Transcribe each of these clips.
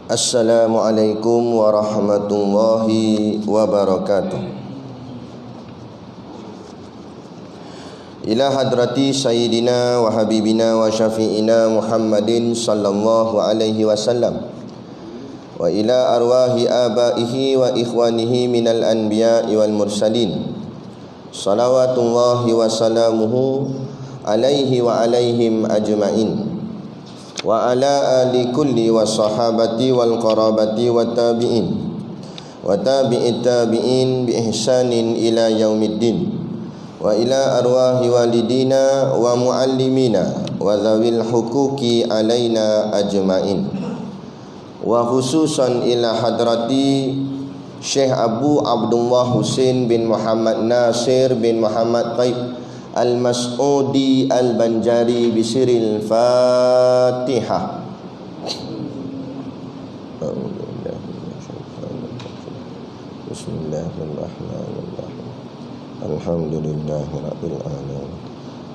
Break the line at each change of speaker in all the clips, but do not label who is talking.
Assalamualaikum warahmatullahi wabarakatuh. Ila hadrati sayyidina wa habibina wa syafi'ina Muhammadin sallallahu alaihi wasallam wa ila arwahi abaihi wa ikhwanihi minal anbiya'i wal mursalin salawatullahi wa salamuhu alaihi wa alaihim ajma'in wa ala ali kulli wa sahabati wal qarabati wa tabi'in wa tabi'it tabi'in bi ihsanin ila yaumiddin wa ila arwahi walidina wa muallimina wa zawil huquqi alaina ajma'in wa khususan ila hadrati Syekh Abu Abdullah Husain bin Muhammad Nasir bin Muhammad Taib Al-Mas'udi Al-Banjari bisiril Fatihah. Bismillahirrahmanirrahim. Alhamdulillahirabbil alamin.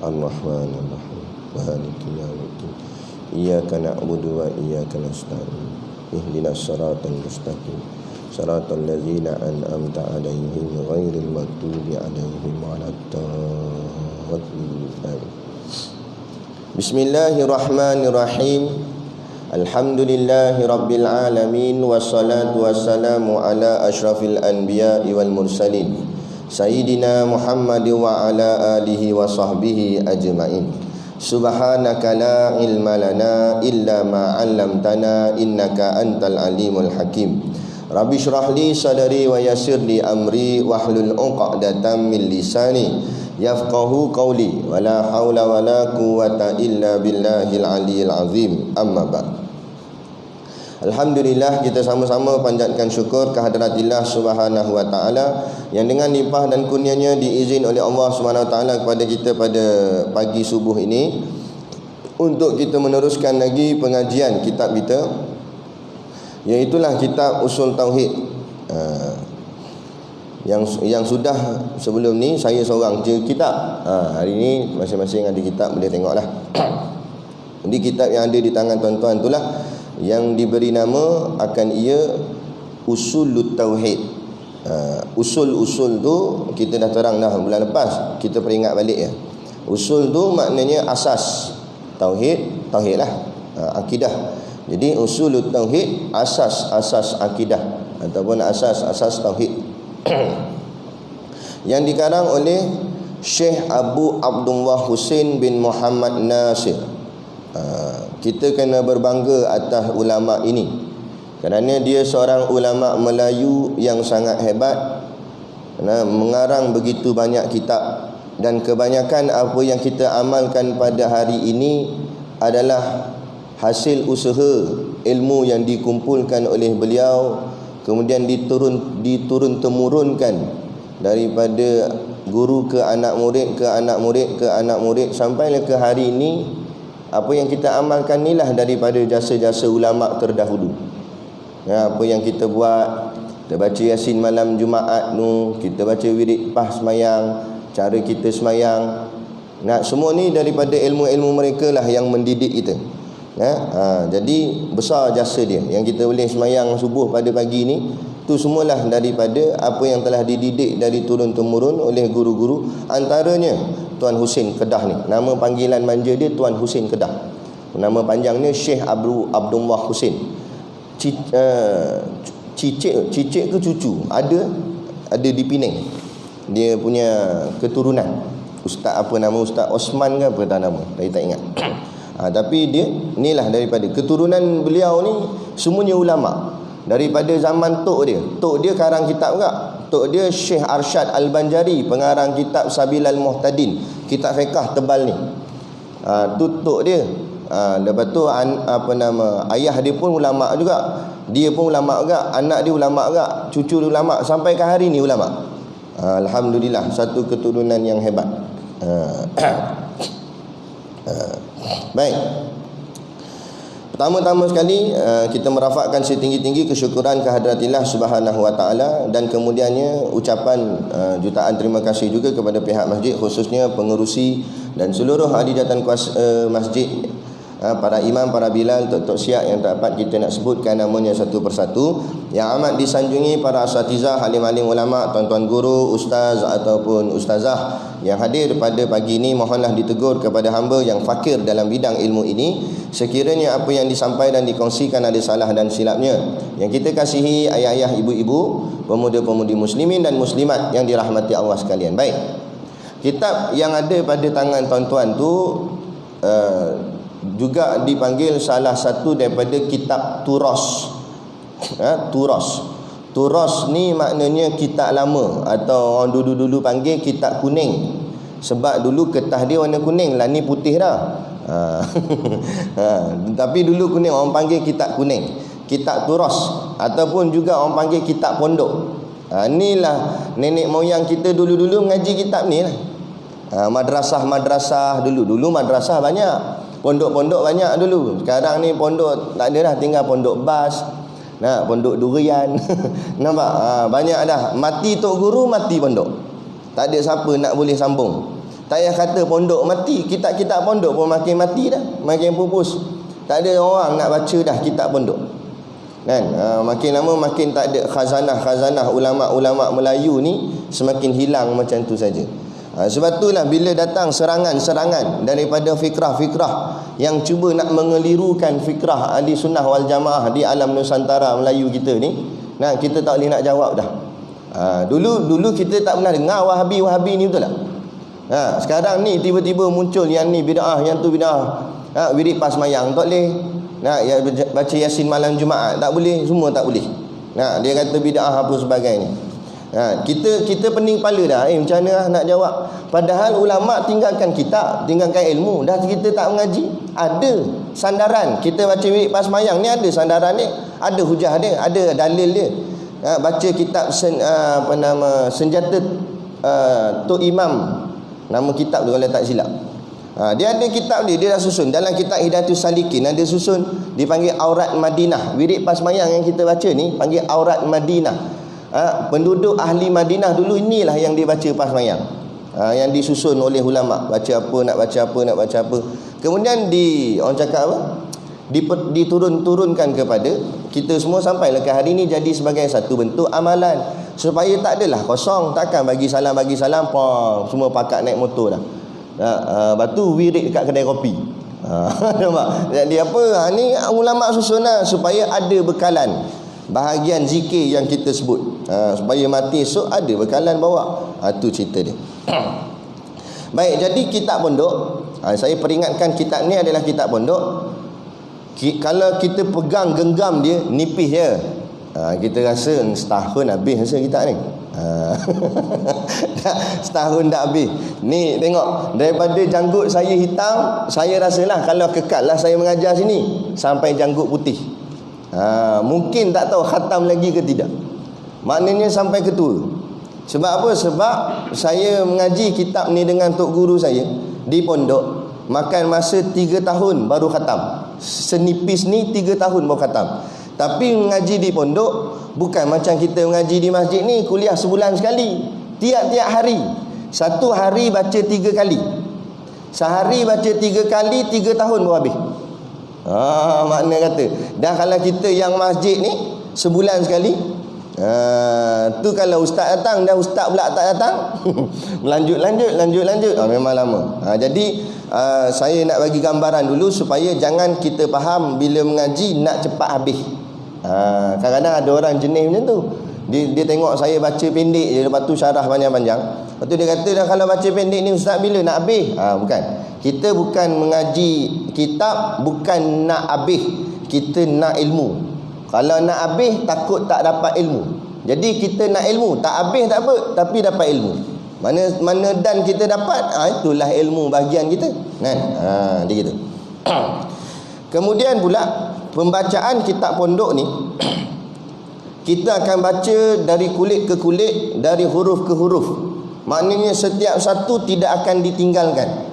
Ar-Rahmanir Rahim. Maliki yaumiddin. Iyyaka na'budu wa iyyaka nasta'in. Ihdinas siratal mustaqim. Siratal ladzina an'amta 'alaihim ghairil maghdubi 'alaihim waladdallin. Bismillahirrahmanirrahim. Alhamdulillahi rabbil alamin. Wassalatu wassalamu ala ashrafil anbiya'i wal mursalin Sayyidina Muhammad wa ala alihi wa sahbihi ajma'in. Subhanaka la ilma lana illa ma 'allamtana innaka antal alimul hakim. Rabbi shrah li sadri wa yassir li amri wahlul 'uqdatam min lisani yafqahu qawli wa la hawla wa la quwwata illa billahil aliyyil azim. Amma ba'd. Alhamdulillah, kita sama-sama panjatkan syukur kehadiratillah subhanahu wa ta'ala yang dengan limpah dan kurnianya diizin oleh Allah subhanahu wa ta'ala kepada kita pada pagi subuh ini untuk kita meneruskan lagi pengajian kitab kita, iaitulah kitab Usul Tauhid. Yang sudah sebelum ni saya seorang je kitab. Hari ni masing-masing ada kitab, boleh tengoklah. Jadi kitab yang ada di tangan tuan-tuan itulah yang diberi nama akan ia Usulut Tauhid. Usul-usul tu kita dah terang dah bulan lepas, kita peringat balik ya. Usul tu maknanya asas tauhid, tauhid lah, akidah. Jadi Usulut Tauhid, asas-asas akidah ataupun asas-asas tauhid. Yang dikarang oleh Syekh Abu Abdullah Husain bin Muhammad Nasir. Kita kena berbangga atas ulama ini kerana dia seorang ulama Melayu yang sangat hebat, mengarang begitu banyak kitab, dan kebanyakan apa yang kita amalkan pada hari ini adalah hasil usaha ilmu yang dikumpulkan oleh beliau, kemudian diturun-temurunkan daripada guru ke anak murid, ke anak murid, ke anak murid, sampailah ke hari ini. Apa yang kita amalkan inilah daripada jasa-jasa ulama terdahulu. Apa yang kita buat, kita baca Yasin malam Jumaat tu, kita baca wirid pas semayang, cara kita semayang, semua ni daripada ilmu-ilmu mereka lah yang mendidik kita. Jadi besar jasa dia. Yang kita boleh semayang subuh pada pagi ni, tu semualah daripada apa yang telah dididik dari turun-temurun oleh guru-guru. Antaranya Tuan Husain Kedah ni, nama panggilan manja dia Tuan Husain Kedah. Nama panjangnya Syekh Abu Abdullah Husain. Cicit ke cucu ada di Penang. Dia punya keturunan Ustaz apa nama, Ustaz Osman ke apa dah nama, saya tak ingat. Tapi dia inilah daripada keturunan beliau ni semuanya ulama. Daripada zaman tok dia karang kitab juga. Tok dia Syekh Arsyad Al-Banjari, pengarang kitab Sabilal Muhtadin, kitab fiqh tebal ni. Tu tok dia. Lepas tu ayah dia pun ulama juga. Dia pun ulama juga, anak dia ulama juga, cucu dia ulama, sampai ke hari ni ulama. Alhamdulillah, satu keturunan yang hebat. Baik. Pertama-tama sekali kita merafakkan setinggi-tinggi kesyukuran kehadiratillah subhanahu wa ta'ala, dan kemudiannya ucapan jutaan terima kasih juga kepada pihak masjid, khususnya pengerusi dan seluruh ahli jawatan kuasa masjid para imam, para bilal, tok-tok siap yang tak dapat kita nak sebutkan namanya satu persatu, yang amat disanjungi para asatizah, alim-alim ulama, tuan-tuan guru, ustaz ataupun ustazah yang hadir pada pagi ini, mohonlah ditegur kepada hamba yang fakir dalam bidang ilmu ini. Sekiranya apa yang disampaikan dan dikongsikan ada salah dan silapnya, yang kita kasihi ayah-ayah, ibu-ibu, pemuda-pemudi muslimin dan muslimat yang dirahmati Allah sekalian. Baik, kitab yang ada pada tangan tuan-tuan tu juga dipanggil salah satu daripada kitab turas. Turas ni maknanya kitab lama, atau orang dulu-dulu panggil kitab kuning. Sebab dulu kertas dia warna kuning lah, ni putih dah. Tapi dulu kuning, orang panggil kitab kuning, kitab turas, ataupun juga orang panggil kitab pondok. Inilah nenek moyang kita dulu-dulu mengaji kitab ni lah. Madrasah dulu madrasah banyak, pondok-pondok banyak dulu. Sekarang ni pondok tak ada dah, tinggal pondok bas, pondok durian. Nampak? Banyak dah. Mati tok guru, mati pondok. Tak ada siapa nak boleh sambung. Tak payah kata pondok mati, kitab-kitab pondok pun makin mati dah, makin pupus. Tak ada orang nak baca dah kitab pondok. Kan? Makin lama makin tak ada khazanah ulama-ulama Melayu ni semakin hilang macam tu saja. Sebab itulah bila datang serangan-serangan daripada fikrah-fikrah yang cuba nak mengelirukan fikrah ahli sunnah wal jamaah di alam Nusantara Melayu kita ni, kita tak boleh nak jawab dah. Dulu kita tak pernah dengar Wahabi ni, betul tak? Sekarang ni tiba-tiba muncul yang ni bid'ah, yang tu bid'ah. Wirid pas mayang tak boleh. Baca Yasin malam Jumaat tak boleh, semua tak boleh. Dia kata bid'ah apa sebagainya. Kita pening kepala dah. Macam mana nak jawab? Padahal ulama tinggalkan kitab, tinggalkan ilmu, dah kita tak mengaji. Ada sandaran. Kita baca wirid pas mayang ni ada sandaran dia, ada hujah dia, ada dalil dia. Baca kitab senjata Tok Imam, nama kitab tu kalau tak silap. Dia ada kitab dia dah susun. Dalam kitab Hidayatus Salikin ada susun, dipanggil Aurat Madinah. Wirid pas mayang yang kita baca ni panggil Aurat Madinah. Penduduk ahli Madinah dulu inilah yang dibaca pas mayang, yang disusun oleh ulama. Baca apa, nak baca apa. Kemudian orang cakap apa, diturunkan kepada kita semua sampailah ke hari ini, jadi sebagai satu bentuk amalan, supaya tak adalah kosong. Takkan bagi salam semua pakat naik motor dah. Lepas tu wirid dekat kedai kopi. Nampak? Jadi apa? Ni ulama susun lah, supaya ada bekalan bahagian zikir yang kita sebut, supaya mati esok ada bekalan bawa. Tu cerita dia. Baik, jadi kitab pondok, saya peringatkan kitab ni adalah kitab pondok. Kalau kita pegang genggam dia, nipis je, kita rasa setahun habis rasa kitab ni. Setahun dah habis. Ni tengok, daripada janggut saya hitam, saya rasalah kalau kekal lah saya mengajar sini sampai janggut putih. Mungkin tak tahu khatam lagi ke tidak. Maknanya sampai ketua. Sebab apa? Sebab saya mengaji kitab ni dengan tok guru saya di pondok, makan masa 3 tahun baru khatam. Senipis ni 3 tahun baru khatam. Tapi mengaji di pondok bukan macam kita mengaji di masjid ni, kuliah sebulan sekali, tiap-tiap hari. Satu hari baca 3 kali, sehari baca 3 kali, 3 tahun baru habis. Makna kata dah, kalau kita yang masjid ni sebulan sekali, tu kalau ustaz datang, dah ustaz pula tak datang, lanjut, memang lama. Jadi saya nak bagi gambaran dulu supaya jangan kita faham bila mengaji nak cepat habis. Kadang-kadang ada orang jenis macam tu. Dia tengok saya baca pendek je, lepas tu syarah panjang-panjang, lepas tu dia kata dah, kalau baca pendek ni ustaz bila nak habis? Bukan. Kita bukan mengaji kitab, bukan nak habis, kita nak ilmu. Kalau nak habis takut tak dapat ilmu. Jadi kita nak ilmu, tak habis tak apa, tapi dapat ilmu. Mana dan kita dapat, itulah ilmu bahagian kita. Kan? Dia gitu. Kemudian pula pembacaan kitab pondok ni, kita akan baca dari kulit ke kulit, dari huruf ke huruf. Maknanya setiap satu tidak akan ditinggalkan.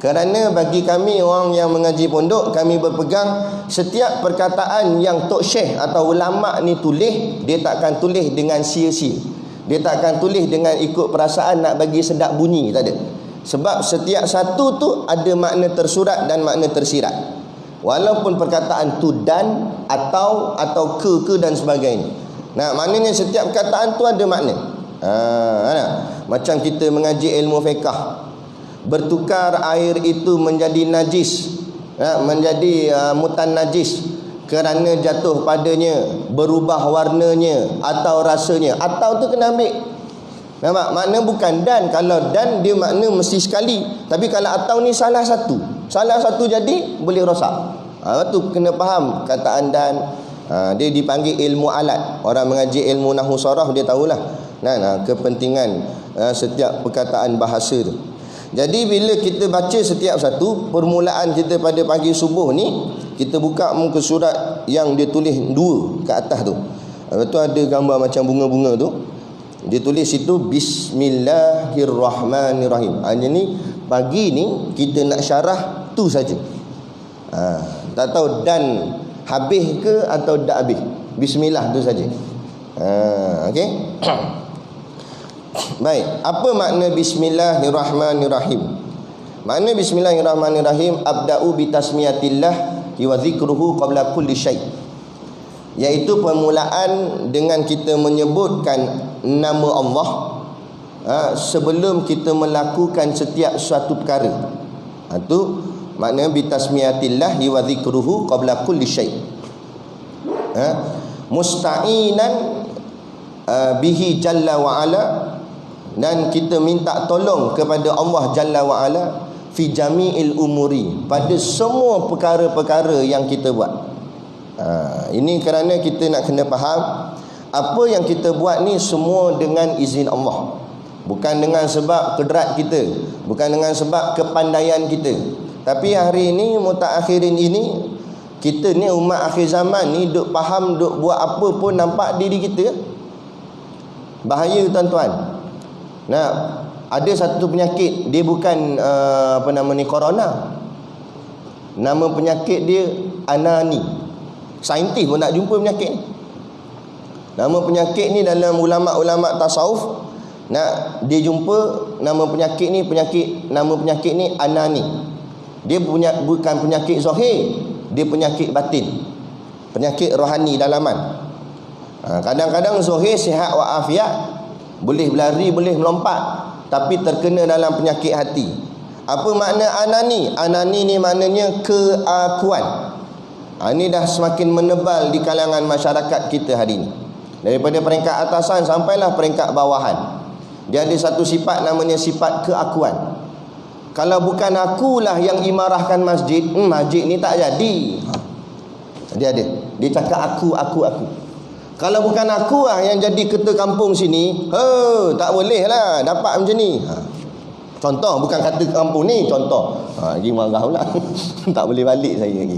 Kerana bagi kami orang yang mengaji pondok, kami berpegang setiap perkataan yang tok syekh atau ulama ni tulis, dia tak akan tulis dengan sia-sia. Dia tak akan tulis dengan ikut perasaan nak bagi sedap bunyi, tak ada. Sebab setiap satu tu ada makna tersurat dan makna tersirat. Walaupun perkataan tu dan, atau ke dan sebagainya. Nah, maknanya setiap perkataan tu ada makna. Macam kita mengaji ilmu fiqh, bertukar air itu menjadi najis, menjadi mutan najis kerana jatuh padanya, berubah warnanya atau rasanya. Atau tu kena ambil. Nampak? Makna bukan dan. Kalau dan dia makna mesti sekali. Tapi kalau atau ni salah satu. Salah satu jadi boleh rosak. Tu kena faham kataan dan. Dia dipanggil ilmu alat. Orang mengaji ilmu nahwu saraf dia tahulah. Kepentingan setiap perkataan bahasa tu. Jadi bila kita baca setiap satu, permulaan kita pada pagi subuh ni, kita buka muka surat yang dia tulis 2 ke atas tu. Lepas tu ada gambar macam bunga-bunga tu. Dia tulis situ Bismillahirrahmanirrahim. Jadi pagi ni kita nak syarah tu saja. Tak tahu dan habis ke atau tak habis. Bismillah tu saja. Okey. Baik, apa makna Bismillahirrahmanirrahim? Makna Bismillahirrahmanirrahim, abda'u bi tasmiyatillah wa dzikruhu qabla kulli syai'. Iaitu permulaan dengan kita menyebutkan nama Allah sebelum kita melakukan setiap suatu perkara. Itu makna bitasmiyatillah wa dzikruhu qabla kulli syai'. Musta'inan bihi jalla wa ala, dan kita minta tolong kepada Allah jalla wa ala fi jami'il umuri, pada semua perkara-perkara yang kita buat. Ini kerana kita nak kena faham apa yang kita buat ni semua dengan izin Allah. Bukan dengan sebab kedrat kita, bukan dengan sebab kepandaian kita. Tapi hari ini mutaakhirin ini, kita ni umat akhir zaman ni duk faham duk buat apa pun nampak diri kita. Bahaya tuan-tuan. Ada satu penyakit, dia bukan corona. Nama penyakit dia anani. Saintis pun tak jumpa penyakit ni. Nama penyakit ni dalam ulama-ulama tasawuf, dia jumpa nama penyakit ni, nama penyakit ni anani. Dia bukan penyakit zahir, dia penyakit batin, penyakit rohani dalaman. Kadang-kadang zahir sihat wa afiat, boleh berlari, boleh melompat, tapi terkena dalam penyakit hati. Apa makna anani? Anani ni maknanya keakuan. Ini dah semakin menebal di kalangan masyarakat kita hari ini. Daripada peringkat atasan sampailah peringkat bawahan. Dia ada satu sifat namanya sifat keakuan. Kalau bukan akulah yang imarahkan masjid, masjid ni tak jadi. Dia ada. Dia cakap aku. Kalau bukan aku lah yang jadi ketua kampung sini, tak boleh lah dapat macam ni. Contoh, bukan kata kampung ni, contoh. Lagi marah pula. Tak boleh balik saya lagi.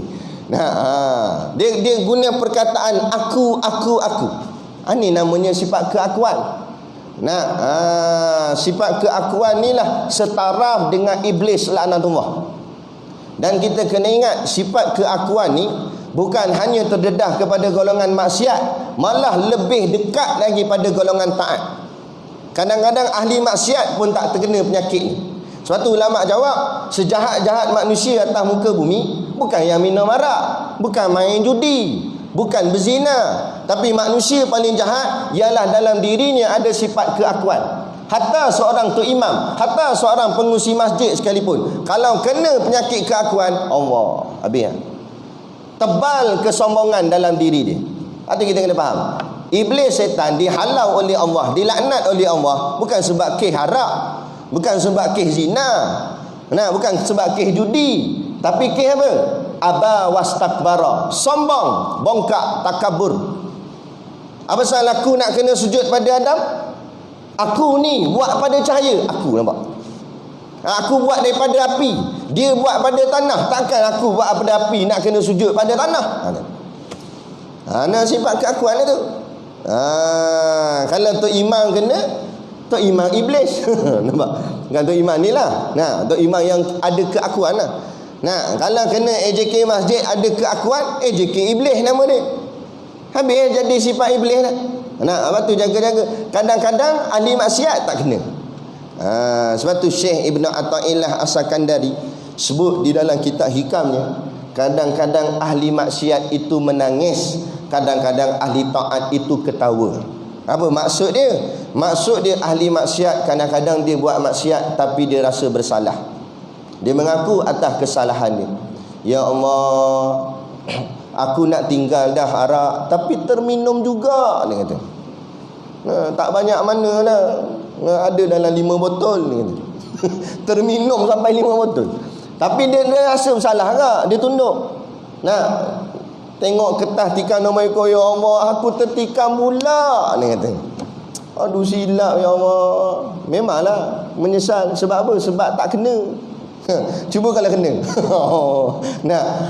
Dia guna perkataan aku. Ini namanya sifat keakuan. Sifat keakuan ni lah setaraf dengan iblis laknatullah. Dan kita kena ingat, sifat keakuan ni bukan hanya terdedah kepada golongan maksiat, malah lebih dekat lagi pada golongan taat. Kadang-kadang ahli maksiat pun tak terkena penyakit ni. Suatu ulama jawab, sejahat-jahat manusia atas muka bumi bukan yang minum arak, bukan main judi, bukan berzina, tapi manusia paling jahat ialah dalam dirinya ada sifat keakuan. Hatta seorang tu imam, hatta seorang pengurusi masjid sekalipun, kalau kena penyakit keakuan, Allah habis. Tebal kesombongan dalam diri dia. Artinya kita kena faham, iblis setan dihalau oleh Allah, dilaknat oleh Allah, bukan sebab kes haram, bukan sebab kes zina, bukan sebab kes judi, tapi kes apa? Aba wastakbara, sombong, bongkak, takabur. Apa salah aku nak kena sujud pada Adam? Aku ni buat pada cahaya, aku nampak. Aku buat daripada api, dia buat pada tanah. Takkan aku buat pada api nak kena sujud pada tanah? Sifat keakuan itu. Kalau Tok Imam kena, Tok Imam iblis. Nampak? Bukan Tok Imam ni lah. Tok Imam yang ada keakuan lah. Kalau kena AJK masjid ada keakuan, AJK iblis nama dia. Habis jadi sifat iblis lah. Apa tu jaga-jaga. Kadang-kadang ahli maksiat tak kena. Sebab tu Syekh Ibn Atta'illah As-Sakandari sebut di dalam kitab hikamnya, Kadang-kadang ahli maksiat itu menangis, kadang-kadang ahli taat itu ketawa. Apa maksud dia? Maksud dia ahli maksiat kadang-kadang dia buat maksiat tapi dia rasa bersalah. Dia mengaku atas kesalahan dia. Ya Allah, aku nak tinggal dah arak tapi terminum juga, dia kata. Tak banyak mana lah, ada dalam 5 botol, dia kata. Terminum sampai 5 botol. Tapi dia rasa bersalah tak? Dia tunduk. Tengok kertas tikam nama Eko, ya Allah, aku tertikam pula, dia kata. Aduh, silap ya Allah. Memanglah menyesal. Sebab apa? Sebab tak kena. Cuba kalau kena.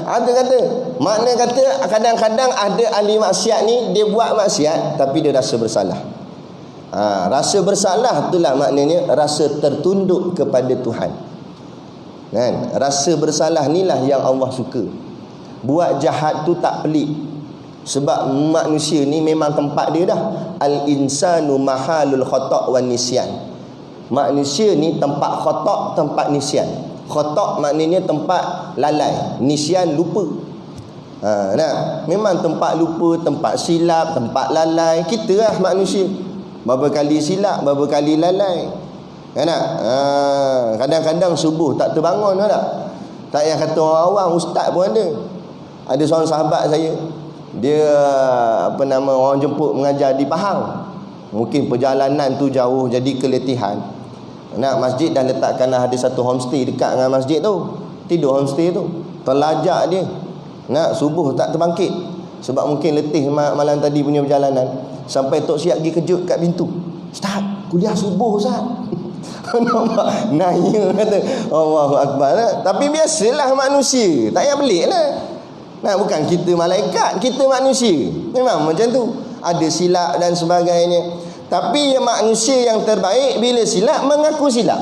Ada kata, makna kata kadang-kadang ada ahli maksiat ni, dia buat maksiat tapi dia rasa bersalah. Rasa bersalah itulah maknanya rasa tertunduk kepada Tuhan. Kan? Rasa bersalah inilah yang Allah suka. Buat jahat tu tak pelik. Sebab manusia ni memang tempat dia dah. Al-insanu mahalul khata' wan nisyan. Manusia ni tempat khata', tempat nisyan. Khata' maknanya tempat lalai, nisyan lupa. Memang tempat lupa, tempat silap, tempat lalai. Kita lah manusia. Berapa kali silap, berapa kali lalai. Kan tak? Kadang-kadang subuh tak terbangun tak? Tak payah kata orang awam, ustaz pun ada. Ada seorang sahabat saya, dia orang jemput mengajar di Pahang. Mungkin perjalanan tu jauh jadi keletihan. Masjid dah letakkan ada satu homestay dekat dengan masjid tu. Tidur homestay tu. Terlajak dia. Subuh tak terbangkit. Sebab mungkin letih malam tadi punya perjalanan. Sampai Tok Siap pergi kejut kat pintu. Ustaz, kuliah subuh Ustaz. Nampak? Naya kata. Allahu Akbar. Tapi biasalah manusia. Tak payah pelik lah. Bukan kita malaikat, kita manusia. Memang macam tu. Ada silap dan sebagainya. Tapi manusia yang terbaik bila silap mengaku silap,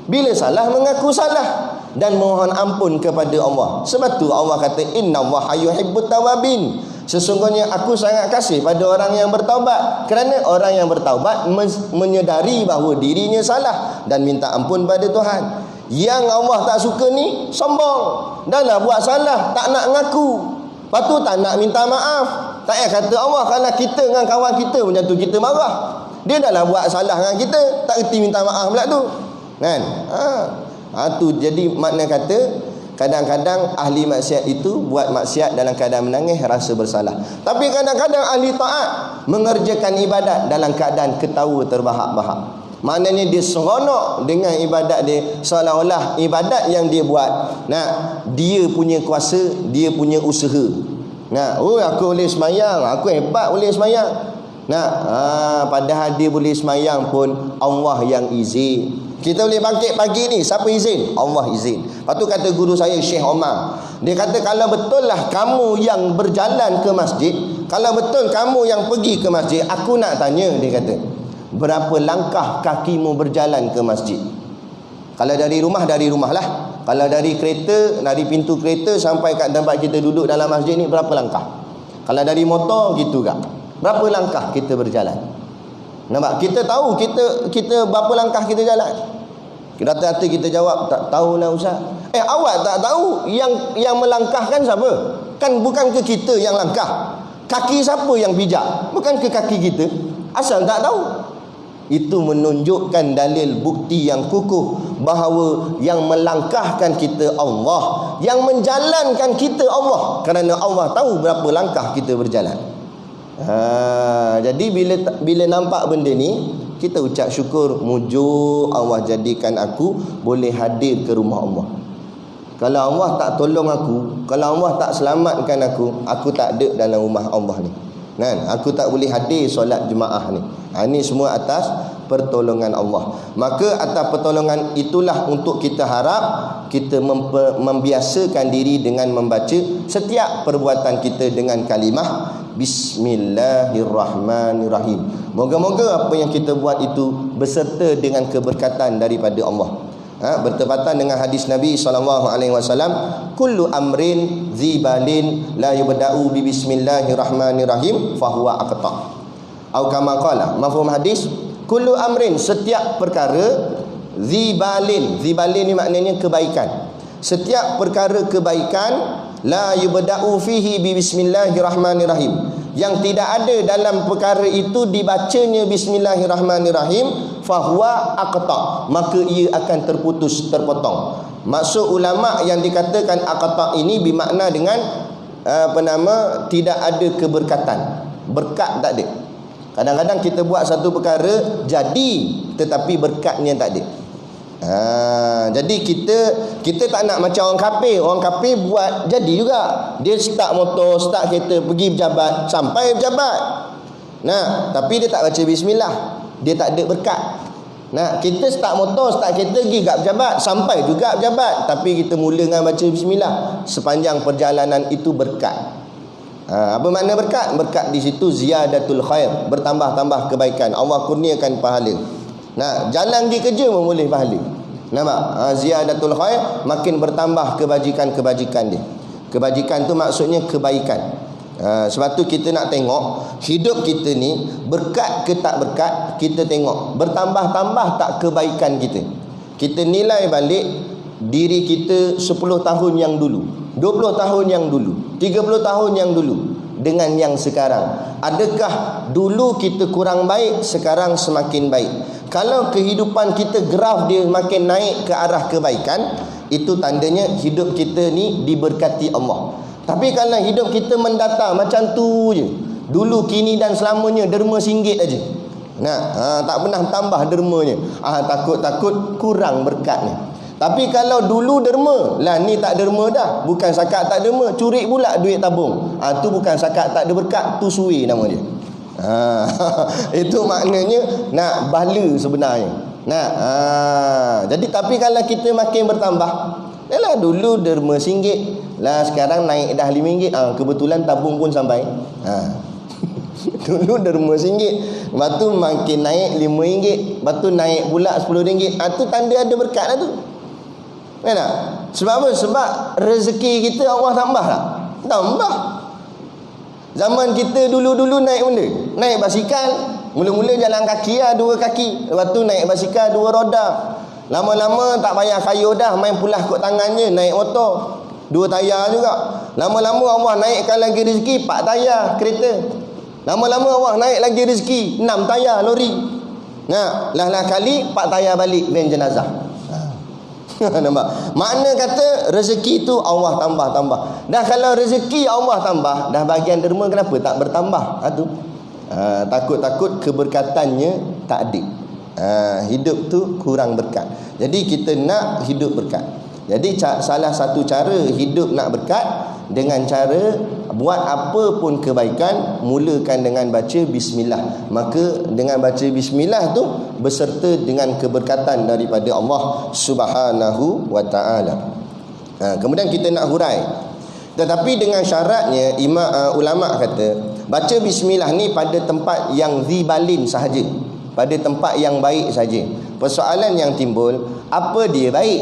bila salah mengaku salah, dan mohon ampun kepada Allah. Sebab tu Allah kata innallaha yuhibbut tawabin. Sesungguhnya aku sangat kasih pada orang yang bertaubat. Kerana orang yang bertaubat menyedari bahawa dirinya salah dan minta ampun pada Tuhan. Yang Allah tak suka ni sombong. Dah lah buat salah, tak nak ngaku. Lepas tu tak nak minta maaf. Tak payah kata Allah, kalau kita dengan kawan kita macam tu, kita marah. Dia dah lah buat salah dengan kita, tak erti minta maaf pula tu. Kan? Tu jadi makna kata kadang-kadang ahli maksiat itu buat maksiat dalam keadaan menangis, rasa bersalah. Tapi kadang-kadang ahli taat mengerjakan ibadat dalam keadaan ketawa terbahak-bahak. Maknanya dia seronok dengan ibadat dia, seolah-olah ibadat yang dia buat, dia punya kuasa, dia punya usaha. Aku boleh semayang, aku hebat boleh semayang. Padahal dia boleh semayang pun Allah yang izin. Kita boleh bangkit pagi ni, siapa izin? Allah izin. Lepas tu kata guru saya Syekh Omar, dia kata kalau betul lah kamu yang berjalan ke masjid, kalau betul kamu yang pergi ke masjid, aku nak tanya, dia kata, berapa langkah kakimu berjalan ke masjid? Kalau dari rumah lah. Kalau dari kereta, dari pintu kereta sampai kat tempat kita duduk dalam masjid ni, berapa langkah? Kalau dari motor gitu kak, berapa langkah kita berjalan? Nampak? Kita tahu kita berapa langkah kita jalan. Rata-rata kita jawab, tak tahulah Ustaz. Awak tak tahu yang melangkahkan siapa? Kan bukan ke kita yang langkah. Kaki siapa yang pijak? Bukan ke kaki kita. Asal tak tahu. Itu menunjukkan dalil bukti yang kukuh bahawa yang melangkahkan kita Allah, yang menjalankan kita Allah, kerana Allah tahu berapa langkah kita berjalan. Jadi bila nampak benda ni, kita ucap syukur, mujur Allah jadikan aku boleh hadir ke rumah Allah. Kalau Allah tak tolong aku, kalau Allah tak selamatkan aku tak ada dalam rumah Allah ni. Aku tak boleh hadir solat jemaah ni. Ini semua atas pertolongan Allah. Maka atas pertolongan itulah untuk kita harap kita membiasakan diri dengan membaca setiap perbuatan kita dengan kalimah Bismillahirrahmanirrahim. Moga-moga apa yang kita buat itu berserta dengan keberkatan daripada Allah. Bertepatan dengan hadis Nabi SAW, kullu amrin zibalin la yubda'u bi bismillahirrahmanirrahim fahuwa aqta. Atau kama qala, mafhum hadis, kullu amrin, setiap perkara, zibalin ni maknanya kebaikan. Setiap perkara kebaikan la yubda'u fihi bi bismillahirrahmanirrahim, yang tidak ada dalam perkara itu dibacanya bismillahirrahmanirrahim, fahuwa aqta, maka ia akan terputus, terpotong. Maksud ulama yang dikatakan aqta ini bermakna dengan tidak ada keberkatan, berkat tak ada. Kadang-kadang kita buat satu perkara jadi tetapi berkatnya tak ada. Jadi kita tak nak macam orang kafir. Orang kafir buat jadi juga. Dia start motor, start kereta, pergi berjabat, sampai berjabat. Nah, tapi dia tak baca bismillah, dia tak ada berkat. Nah, kita start motor, start kereta, pergi kat berjabat, sampai juga berjabat, tapi kita mula dengan baca bismillah. Sepanjang perjalanan itu berkat. Apa makna berkat? Berkat di situ ziyadatul khair, bertambah-tambah kebaikan, Allah kurniakan pahala. Nah, jalan pergi kerja pun boleh pahala. Nampak? Ziyadatul khair, makin bertambah kebajikan-kebajikan dia. Kebajikan tu maksudnya kebaikan. Sebab tu kita nak tengok hidup kita ni berkat ke tak berkat, kita tengok bertambah-tambah tak kebaikan kita. Kita nilai balik diri kita 10 tahun yang dulu, 20 tahun yang dulu, 30 tahun yang dulu dengan yang sekarang. Adakah dulu kita kurang baik, sekarang semakin baik? Kalau kehidupan kita graf dia makin naik ke arah kebaikan, itu tandanya hidup kita ni diberkati Allah. Tapi kalau hidup kita mendatar macam tu je, dulu, kini dan selamanya, derma singgit aja. Nah, tak pernah tambah dermanya. Takut-takut kurang berkatnya. Tapi kalau dulu derma, lah ni tak derma dah. Bukan sakat tak derma, curi pula duit tabung. Tu bukan sakat tak ada berkat, tu suwi nama dia. Itu maknanya nak bala sebenarnya. Jadi tapi kalau kita makin bertambah, yalah dulu derma RM1 lah, sekarang naik dah RM5. Kebetulan tabung pun sampai. Dulu derma RM1, lepas tu makin naik RM5, lepas tu naik pula RM10. Tu tanda ada berkat lah tu. Kan tak? Sebab apa? Sebab rezeki kita Allah tambah tak? Tambah. Zaman kita dulu-dulu naik benda, naik basikal, mula-mula jalan kaki lah, 2 kaki. Lepas tu naik basikal 2 roda. Lama-lama tak payah kayuh dah, main pulah kot tangan je, naik motor 2 tayar juga. Lama-lama Allah naikkan lagi rezeki 4 tayar kereta. Lama-lama Allah naik lagi rezeki 6 tayar lori. Nah, lah kali 4 tayar balik van jenazah. Nampak? Makna kata rezeki tu Allah tambah-tambah. Dah kalau rezeki Allah tambah, dah bahagian derma kenapa tak bertambah? Takut-takut keberkatannya tak ada. Hidup tu kurang berkat. Jadi kita nak hidup berkat. Jadi salah satu cara hidup nak berkat dengan cara buat apa pun kebaikan, mulakan dengan baca bismillah. Maka dengan baca bismillah tu beserta dengan keberkatan daripada Allah Subhanahu wa taala. Kemudian kita nak hurai. Tetapi dengan syaratnya, ulama kata baca bismillah ni pada tempat yang zibalin sahaja, pada tempat yang baik saja. Persoalan yang timbul, apa dia baik?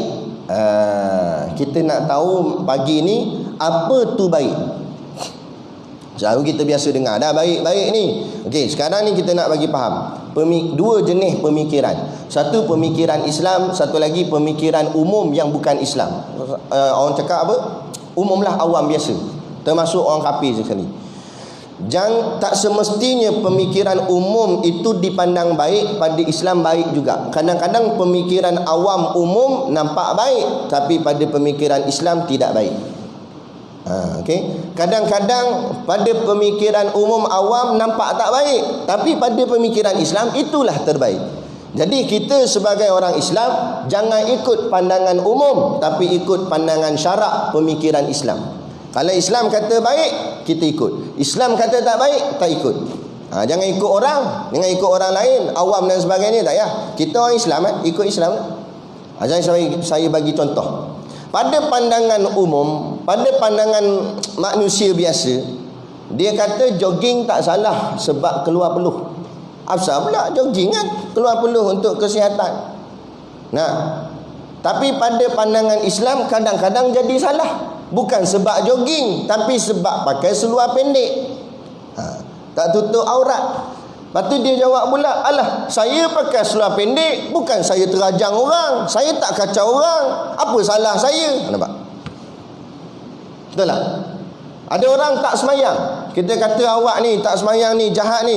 Kita nak tahu pagi ni apa tu baik. Selalu kita biasa dengar dah baik-baik ni. Okey, sekarang ni kita nak bagi faham 2 jenis pemikiran. Satu pemikiran Islam, satu lagi pemikiran umum yang bukan Islam. Orang cakap apa? Umumlah, awam biasa, termasuk orang kafir sekali. Tak semestinya pemikiran umum itu dipandang baik, pada Islam baik juga. Kadang-kadang pemikiran awam umum nampak baik, tapi pada pemikiran Islam tidak baik. Okay? Kadang-kadang pada pemikiran umum awam nampak tak baik, tapi pada pemikiran Islam itulah terbaik. Jadi kita sebagai orang Islam jangan ikut pandangan umum, tapi ikut pandangan syarak pemikiran Islam. Kalau Islam kata baik, kita ikut. Islam kata tak baik, tak ikut. Jangan ikut orang, jangan ikut orang lain, awam dan sebagainya, tak ya. Kita orang Islam, ikut Islam. Saya bagi contoh. Pada pandangan umum, pada pandangan manusia biasa, dia kata jogging tak salah sebab keluar peluh. Asal pula jogging kan, keluar peluh untuk kesihatan. Tapi pada pandangan Islam kadang-kadang jadi salah. Bukan sebab jogging, tapi sebab pakai seluar pendek, tak tutup aurat. Lepas tu dia jawab pula, alah, saya pakai seluar pendek bukan saya terajang orang, saya tak kacau orang, apa salah saya? Nampak? Betul tak? Ada orang tak semayang. Kita kata awak ni tak semayang ni jahat ni.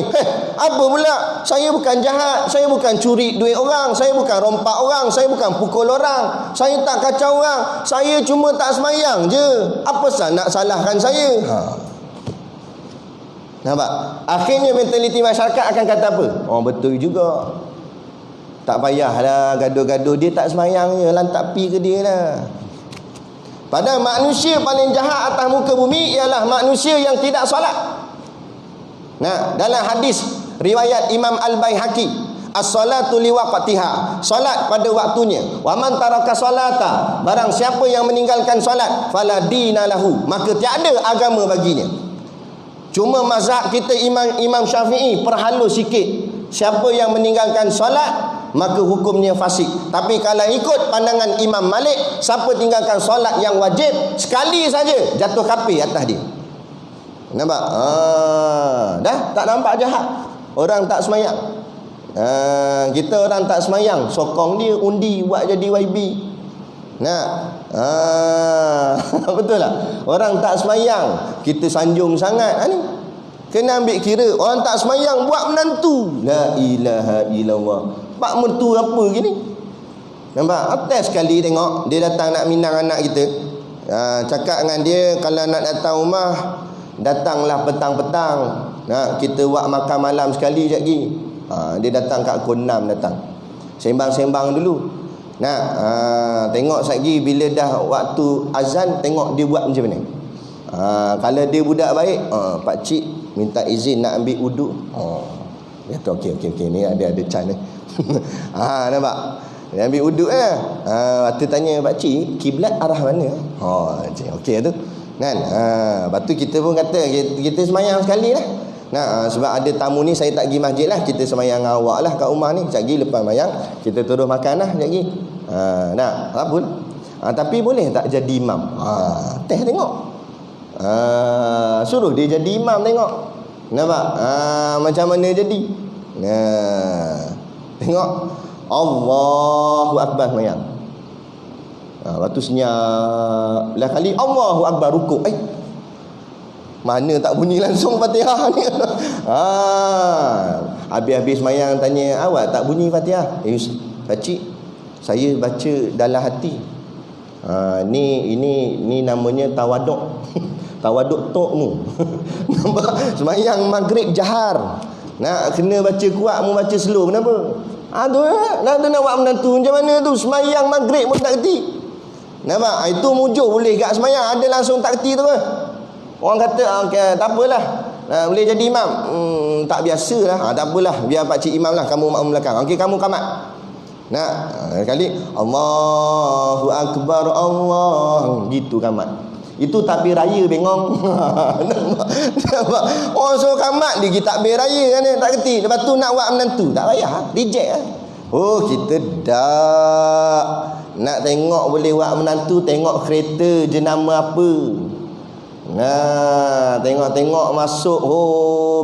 Apa pula? Saya bukan jahat. Saya bukan curi duit orang. Saya bukan rompak orang. Saya bukan pukul orang. Saya tak kacau orang. Saya cuma tak semayang je. Apa sah nak salahkan saya? Nampak? Akhirnya mentaliti masyarakat akan kata apa? Oh, betul juga. Tak payahlah gaduh-gaduh. Dia tak semayang je. Lantak pi ke dia lah. Padahal manusia paling jahat atas muka bumi ialah manusia yang tidak solat. Nah, dalam hadis riwayat Imam Al-Baihaqi, as-salatu liwaqtiha, solat pada waktunya. Wa man taraka salata, barang siapa yang meninggalkan solat, fala dina lahu, maka tiada agama baginya. Cuma mazhab kita Imam Syafi'i perhalus sikit. Siapa yang meninggalkan solat maka hukumnya fasik. Tapi kalau ikut pandangan Imam Malik, siapa tinggalkan solat yang wajib sekali saja, jatuh kafir atas dia. Nampak? Dah tak nampak jahat orang tak semayang. Kita orang tak semayang, sokong dia undi buat jadi YB. Nah, betul tak? Orang tak semayang kita sanjung sangat ni. Kena ambil kira orang tak semayang buat menantu. La ilaha illallah. Pak mertua apa gini? Nampak? Atas sekali tengok dia datang nak minang anak kita. Cakap dengan dia kalau nak datang rumah, datanglah petang-petang. Kita buat makan malam sekali sekejap lagi. Dia datang kat pukul 6 datang. Sembang-sembang dulu. Tengok sekejap lagi bila dah waktu azan, tengok dia buat macam mana. Kalau dia budak baik, pak cik minta izin nak ambil wuduk. Dia kata okey ni ada can ni. Nampak? Dia ambil wuduk waktu tanya pak cik kiblat arah mana? Okey tu. Kan? Lepas tu kita pun kata kita semayang sekali lah. Sebab ada tamu ni saya tak pergi masjid lah, kita semayang dengan awak lah kat rumah ni. Sekejap lagi lepas semayang kita terus makan lah sekejap lagi. Apa? Tapi boleh tak jadi imam? Teh tengok. Suruh dia jadi imam tengok. Nampak? Macam mana jadi? Tengok. Allahu Akbar semayang. Waktu senyap lah kali Allahu Akbar rukuk. Mana tak bunyi langsung Fatihah ni. Habis-habis semayang tanya, awak tak bunyi Fatihah? Pakcik, saya baca dalam hati. Ni namanya tawaduk. Tawaduk tokmu. Nampak? Semayang maghrib jahar. Nak kena baca kuat, mu baca slow. Kenapa? Tu nak buat menantu macam mana tu? Semayang maghrib pun tak kerti. Nampak? Itu mujuh boleh kat semayang. Ada langsung tak kerti tu kan? Orang kata tak apalah, boleh jadi imam. Tak biasalah. Tak apalah, biar pakcik imam lah, kamu makmum belakang. Okey, kamu kamat. Kali Allahu Akbar Allah, gitu kamat. Itu takbir raya bengong. Nampak? Orang suruh kamat dia takbir raya kan, tak kerti. Lepas tu nak buat menantu, tak payah, reject lah. Kita dah nak tengok boleh buat menantu, tengok kereta jenama apa. Tengok-tengok masuk,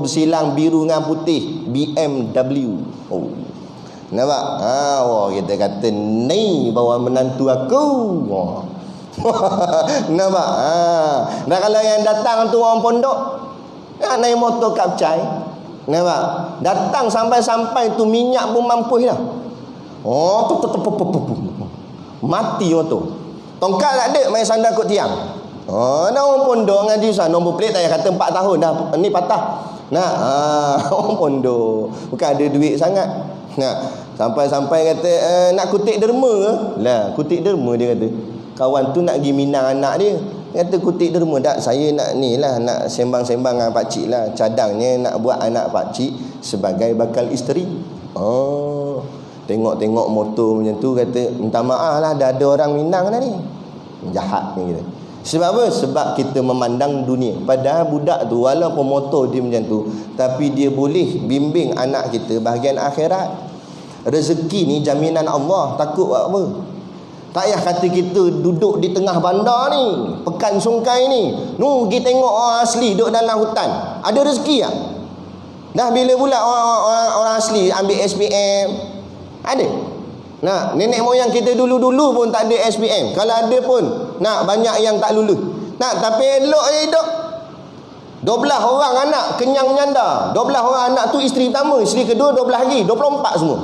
bersilang biru dengan putih, BMW. Nampak? Kita kata ni bawa menantu aku. Nampak? Dan kalau yang datang tu orang pondok, naik motor kapcai. Nampak? Datang sampai-sampai tu minyak pun mampus dah. Mati motor. Tongkat tak ada, main sandar kot tiang. Dah orang pondok ngaji Ustaz, nombor plate tak payah kata 4 tahun dah ni patah. Orang pondok bukan ada duit sangat. Sampai-sampai kata nak kutip derma lah, kutip derma dia kata. Kawan tu nak pergi minang anak dia. Dia kata kutip derma tak, saya nak ni lah, nak sembang-sembang dengan pak cik lah. Cadangnya nak buat anak pak cik sebagai bakal isteri. Tengok-tengok motor macam tu, kata minta maaf lah, dah ada orang minang dah ni. Jahat ni kita. Sebab apa? Sebab kita memandang dunia. Padahal budak tu walaupun motor dia macam tu, tapi dia boleh bimbing anak kita bahagian akhirat. Rezeki ni jaminan Allah. Takut buat apa? Tak payah kata kita duduk di tengah bandar ni, Pekan Sungkai ni, pergi tengok orang asli duduk dalam hutan. Ada rezeki tak? Dah bila pula orang asli ambil SPM? Ada. Nenek moyang kita dulu-dulu pun tak ada SPM. Kalau ada pun banyak yang tak lulus. Nak tapi elok je hidup. 12 orang anak kenyang menyanda. 12 orang anak tu isteri pertama, isteri kedua 12 lagi, 24 semua.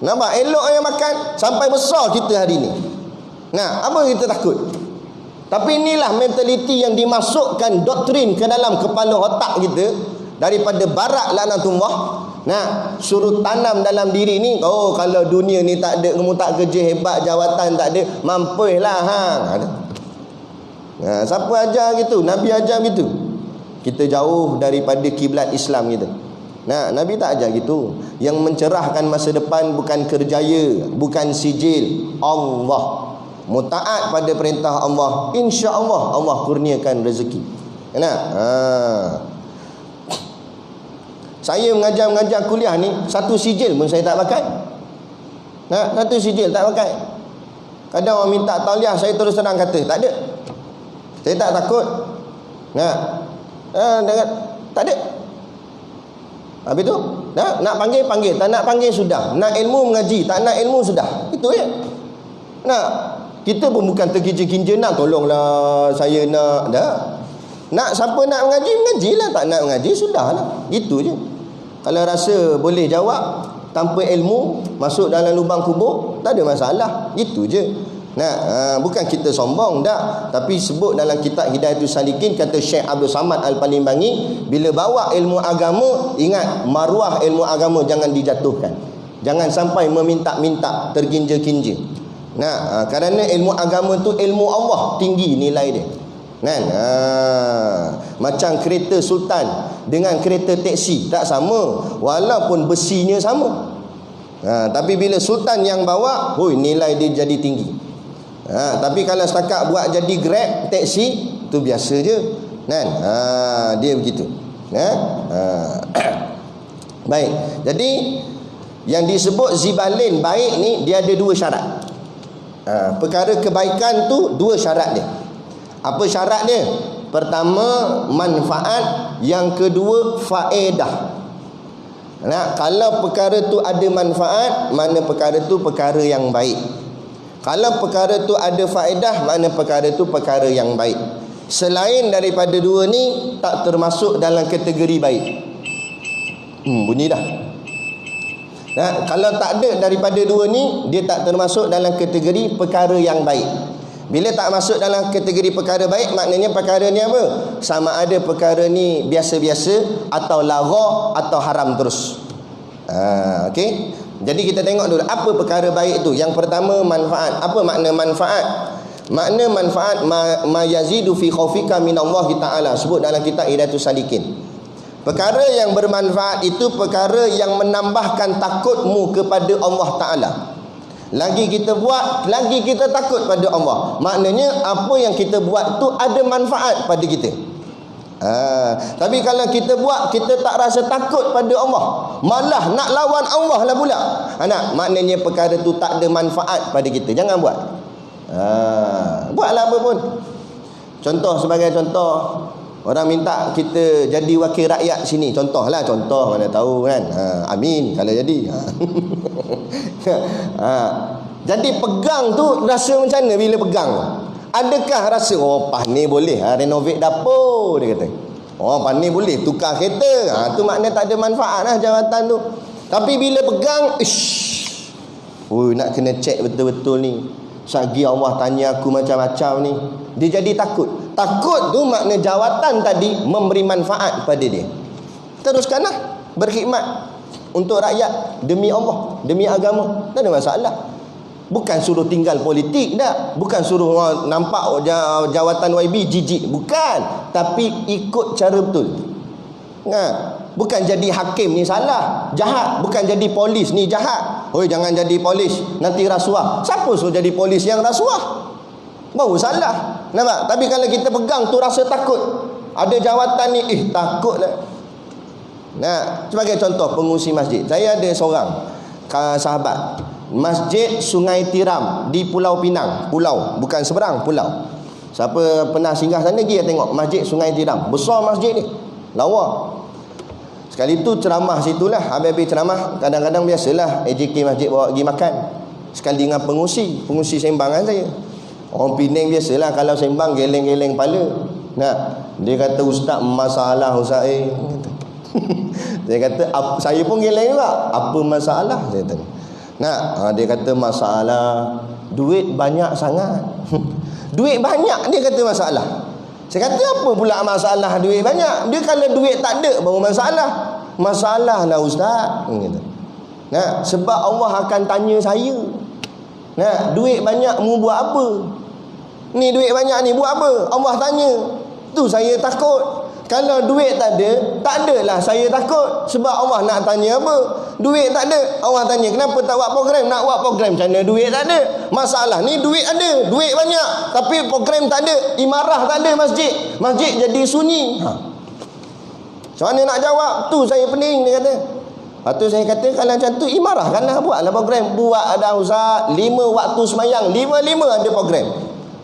Nampak elok je makan sampai besar kita hari ni. Nah, apa kita takut? Tapi inilah mentaliti yang dimasukkan doktrin ke dalam kepala otak kita daripada barat laknatullah. Nah, suruh tanam dalam diri ni, oh kalau dunia ni tak ada, kamu tak kerja hebat, jawatan tak ada, mampulah hang. Nah, siapa ajar gitu? Nabi ajar gitu. Kita jauh daripada kiblat Islam kita. Nah, Nabi tak ajar gitu. Yang mencerahkan masa depan bukan kerjaya, bukan sijil, Allah. Mutaat pada perintah Allah, insya-Allah Allah kurniakan rezeki. Nah, saya mengajar kuliah ni, satu sijil pun saya tak pakai. Nah, satu sijil tak pakai. Kadang orang minta tauliah, saya terus terang kata tak ada. Saya tak takut. Nah, tak ada. Habis tu, nak panggil, tak nak panggil sudah. Nak ilmu mengaji, tak nak ilmu sudah. Itu je. Nah, kita pun bukan terginja-ginja nak tolonglah saya nak. Nak siapa nak mengaji, mengajilah. Tak nak mengaji, sudahlah. Itu je. Kalau rasa boleh jawab tanpa ilmu, masuk dalam lubang kubur, tak ada masalah. Itu je. Nah, bukan kita sombong tak, tapi sebut dalam kitab Hidayatul Salikin, kata Syekh Abdul Samad Al-Palimbangi, bila bawa ilmu agama, ingat maruah ilmu agama jangan dijatuhkan. Jangan sampai meminta-minta, terginja-ginja. Nah, kerana ilmu agama tu ilmu Allah, tinggi nilai dia. Kan? Macam kereta sultan dengan kereta teksi tak sama, walaupun besinya sama. Tapi bila sultan yang bawa, nilai dia jadi tinggi. Tapi kalau setakat buat jadi Grab, teksi, tu biasa je. Kan? Dia begitu. Baik. Jadi yang disebut zibalin baik ni, dia ada dua syarat. Perkara kebaikan tu dua syarat dia. Apa syarat dia? Pertama manfaat, yang kedua faedah. Nah, kalau perkara tu ada manfaat, mana perkara tu perkara yang baik. Kalau perkara tu ada faedah, mana perkara tu perkara yang baik. Selain daripada dua ni, tak termasuk dalam kategori baik. Bunyi dah. Nah, kalau tak ada daripada dua ni, dia tak termasuk dalam kategori perkara yang baik. Bila tak masuk dalam kategori perkara baik, maknanya perkara ni apa? Sama ada perkara ni biasa-biasa, atau lara, atau haram terus. Okey. Jadi kita tengok dulu apa perkara baik itu. Yang pertama manfaat. Apa makna manfaat? Makna manfaat ma yazidu fi khaufika minallahi taala, sebut dalam kitab Hidayatul Salikin. Perkara yang bermanfaat itu perkara yang menambahkan takutmu kepada Allah Taala. Lagi kita buat, lagi kita takut pada Allah. Maknanya apa yang kita buat tu ada manfaat pada kita. Tapi kalau kita buat, kita tak rasa takut pada Allah, malah nak lawan Allah lah pula. Maknanya perkara tu tak ada manfaat pada kita. Jangan buat. Buatlah apa pun. Contoh, sebagai contoh, orang minta kita jadi wakil rakyat sini. Contohlah, contoh, mana tahu kan. Amin kalau jadi. Jadi pegang tu rasa macam mana bila pegang? Adakah rasa ni boleh renovate dapur, dia kata. Ni boleh tukar kereta. Tu maknanya tak ada manfaat lah jawatan tu. Tapi bila pegang, nak kena cek betul-betul ni. Sagi Allah tanya aku macam-macam ni. Dia jadi takut. Takut tu makna jawatan tadi memberi manfaat pada dia. Teruskanlah berkhidmat untuk rakyat, demi Allah, demi agama. Tak ada masalah. Bukan suruh tinggal politik dah. Bukan suruh nampak jawatan YB jijik. Bukan. Tapi ikut cara betul. Bukan jadi hakim ni salah, jahat. Bukan jadi polis ni jahat. Jangan jadi polis, nanti rasuah. Siapa suruh jadi polis yang rasuah? Baru salah. Nampak? Tapi kalau kita pegang tu rasa takut. Ada jawatan ni, takutlah. Sebagai contoh pengurusi masjid. Saya ada seorang sahabat, Masjid Sungai Tiram di Pulau Pinang. Pulau, bukan seberang, pulau. Siapa pernah singgah sana pergi tengok Masjid Sungai Tiram. Besar masjid ni, lawa. Sekali tu ceramah situlah. Habis-habis ceramah, kadang-kadang biasalah AJK masjid bawa pergi makan. Sekali dengan pengurusi sembang dengan saya. Orang Penang biasalah kalau sembang geleng-geleng kepala. Nah, dia kata ustaz masalah ustaz dia kata saya pun geleng juga. Apa masalah? Saya tanya. Nah, dia kata masalah duit banyak sangat. Duit banyak dia kata masalah. Saya kata apa pula masalah duit banyak? Dia kalau duit tak ada baru masalah. Masalah lah ustaz. Nah, sebab Allah akan tanya saya. Nah, duit banyak mu buat apa? Ni duit banyak ni buat apa? Allah tanya. Tu saya takut. Kalau duit tak adalah saya takut. Sebab Allah nak tanya apa? Duit tak ada. Allah tanya, kenapa tak buat program? Nak buat program macam mana duit tak ada? Masalah ni duit ada, duit banyak, tapi program tak ada, imarah tak ada masjid. Masjid jadi sunyi. Macam mana nak jawab? Tu saya pening, dia kata. Lepas tu saya kata, kalau macam tu imarahkanlah, buatlah program. Buat ada ustaz, 5 waktu semayang, 5 ada program.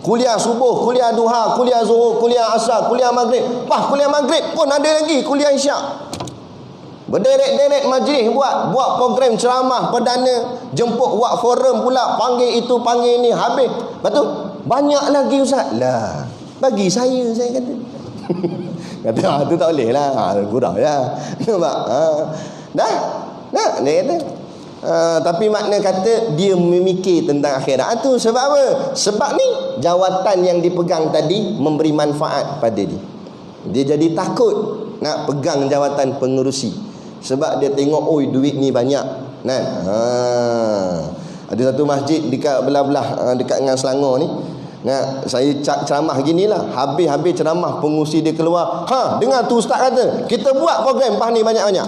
Kuliah subuh, kuliah duha, kuliah zuhur, kuliah asar, kuliah maghrib. Kuliah maghrib pun ada lagi, kuliah isyak. Berderet-deret majlis buat program ceramah perdana, jemput buat forum pula, panggil itu panggil ni, habis. Lepas tu banyak lagi ustaz. Lah, bagi saya kata. Kata tu tak boleh lah, gurau ya. Nampak? Dah, dia kata. Tapi makna kata dia memikir tentang akhirat. Tu sebab apa? Sebab ni jawatan yang dipegang tadi memberi manfaat pada dia. Dia jadi takut nak pegang jawatan pengerusi. Sebab dia tengok, oi duit ni banyak. Kan? Ada satu masjid dekat belah-belah dekat dengan Selangor ni. Nah, saya ceramah ginilah. Habis ceramah pengurusi dia keluar. Dengar tu ustaz kata, kita buat program pas ni banyak-banyak.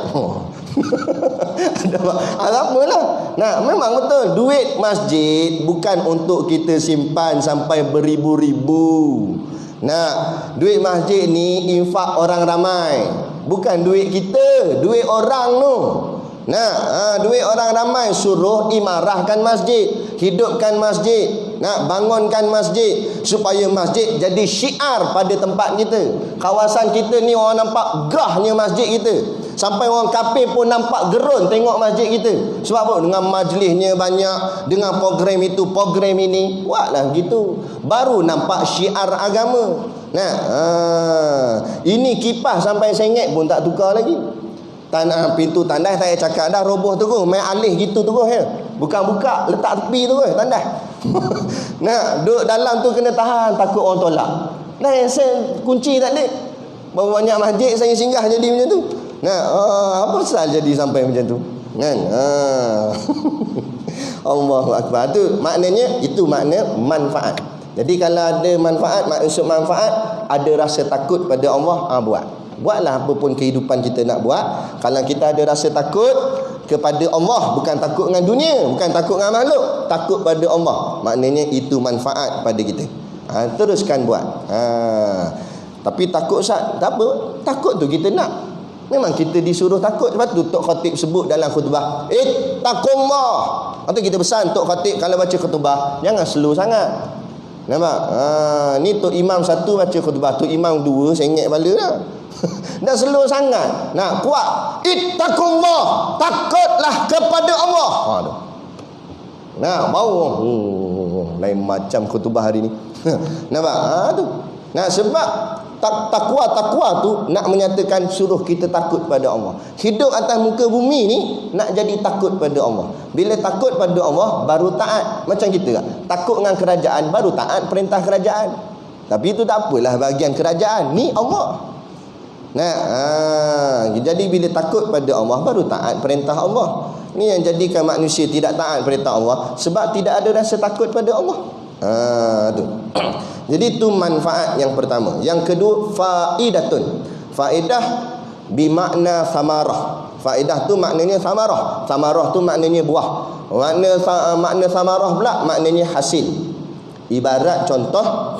Ada apalah. Nah, memang betul, duit masjid bukan untuk kita simpan sampai beribu-ribu. Nah, duit masjid ni infak orang ramai. Bukan duit kita, duit orang tu. Nah, duit orang ramai suruh imarahkan masjid, hidupkan masjid, nak bangunkan masjid supaya masjid jadi syiar pada tempat kita. Kawasan kita ni orang nampak gerahnya masjid kita. Sampai orang kafir pun nampak gerun tengok masjid kita. Sebab apa? Dengan majlisnya banyak, dengan program itu, program ini. Buatlah gitu. Baru nampak syiar agama. Nah, ini kipas sampai sengit pun tak tukar lagi. Pintu tandas saya cakap dah roboh tu, main alih gitu tu ya. Buka letak tepi tu tandas. Nah, duduk dalam tu kena tahan, takut orang tolak. Nah, saya kunci tak ada. Berapa banyak masjid saya singgah jadi macam tu. Nah, apa pasal jadi sampai macam tu? Kan? Allahu akbar. Tu maknanya, itu makna manfaat. Jadi kalau ada manfaat, maksud manfaat ada rasa takut pada Allah, buatlah apa pun kehidupan kita nak buat. Kalau kita ada rasa takut kepada Allah, bukan takut dengan dunia, bukan takut dengan makhluk, takut pada Allah, maknanya itu manfaat pada kita. Teruskan buat. Tapi takut Ustaz, tak apa. Takut tu kita nak. Memang kita disuruh takut. Sebab tu Tok Khatib sebut dalam khutbah, ittaqullah. Atau kita pesan Tok Khatib kalau baca khutbah, jangan slow sangat. Nampak? Ni Tok Imam satu baca khutbah, Tok Imam dua sengit kepala dah. Dah slow sangat. Nak kuat. Ittaqullah, takutlah kepada Allah. Nah, bau. Lain macam khutbah hari ni. Nampak? Tu. Nah, sebab takwa tu nak menyatakan suruh kita takut pada Allah. Hidup atas muka bumi ni nak jadi takut pada Allah. Bila takut pada Allah baru taat. Macam kita kan, takut dengan kerajaan baru taat perintah kerajaan. Tapi itu tak apalah, bahagian kerajaan ni Allah. Nah, jadi bila takut pada Allah baru taat perintah Allah. Ni yang jadikan manusia tidak taat perintah Allah, sebab tidak ada rasa takut pada Allah. Tu. Jadi itu manfaat yang pertama. Yang kedua, faidatun. Faedah bermakna samarah. Faedah tu maknanya samarah. Samarah tu maknanya buah. Makna samarah pula maknanya hasil. Ibarat contoh,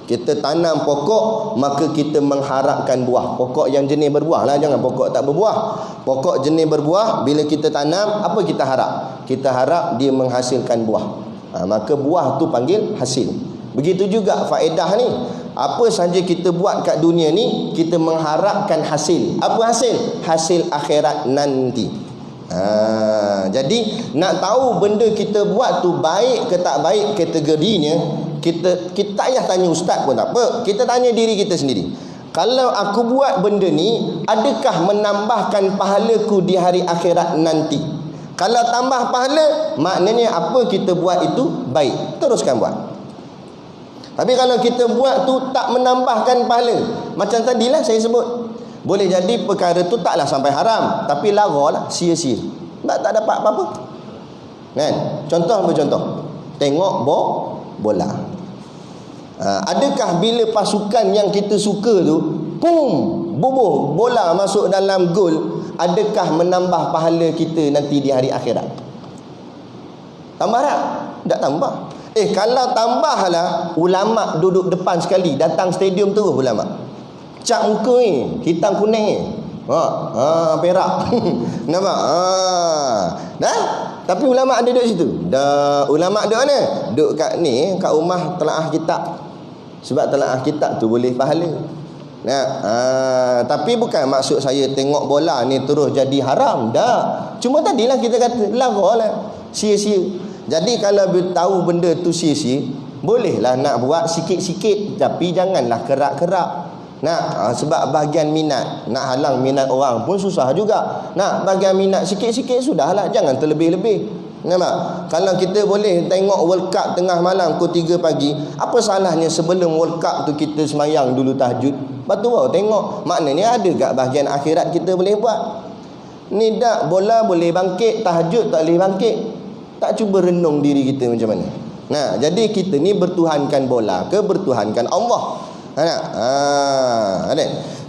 kita tanam pokok, maka kita mengharapkan buah. Pokok yang jenis berbuah lah, jangan pokok tak berbuah. Pokok jenis berbuah, bila kita tanam, apa kita harap? Kita harap dia menghasilkan buah. Maka buah tu panggil hasil. Begitu juga faedah ni. Apa saja kita buat kat dunia ni, kita mengharapkan hasil. Apa hasil? Hasil akhirat nanti. Jadi nak tahu benda kita buat tu baik ke tak baik kategorinya, kita tak payah tanya ustaz pun tak apa. Kita tanya diri kita sendiri. Kalau aku buat benda ni, adakah menambahkan pahalaku di hari akhirat nanti? Kalau tambah pahala, maknanya apa kita buat itu baik. Teruskan buat. Tapi kalau kita buat tu tak menambahkan pahala, macam tadilah saya sebut, boleh jadi perkara tu taklah sampai haram, tapi laralah, sia-sia. Tak dapat apa-apa. Kan? Contoh bercontoh. Tengok bola. Adakah bila pasukan yang kita suka tu, pum, bubuh bola masuk dalam gol, adakah menambah pahala kita nanti di hari akhirat? Tambah tak? Tak tambah. Kalau tambahlah, ulama duduk depan sekali, datang stadium terus ulama. Cap muka ni, hitam kuning ni. Perak. Nampak? Dah? Tapi ulama ada duduk situ. Dah, ulama duduk mana? Duduk kat ni, kat rumah telaah kitab. Sebab telaah kitab tu boleh pahala. Tapi bukan maksud saya tengok bola ni terus jadi haram. Dah. Cuma tadilah kita kata laralah, sia-sia. Jadi kalau tahu benda tu sia-sia, bolehlah nak buat sikit-sikit, tapi janganlah kerak-kerak. Sebab bahagian minat, nak halang minat orang pun susah juga. Bahagian minat sikit-sikit sudahlah, jangan terlebih-lebih. Nampak? Kalau kita boleh tengok World Cup tengah malam pukul 3 pagi, apa salahnya sebelum World Cup tu kita semayang dulu tahajud, lepas tu baru tengok. Maknanya ada kat bahagian akhirat kita boleh buat. Ni dak, bola boleh bangkit, tahajud tak boleh bangkit. Tak cuba renung diri kita macam mana. Jadi kita ni bertuhankan bola ke bertuhankan Allah? Ada.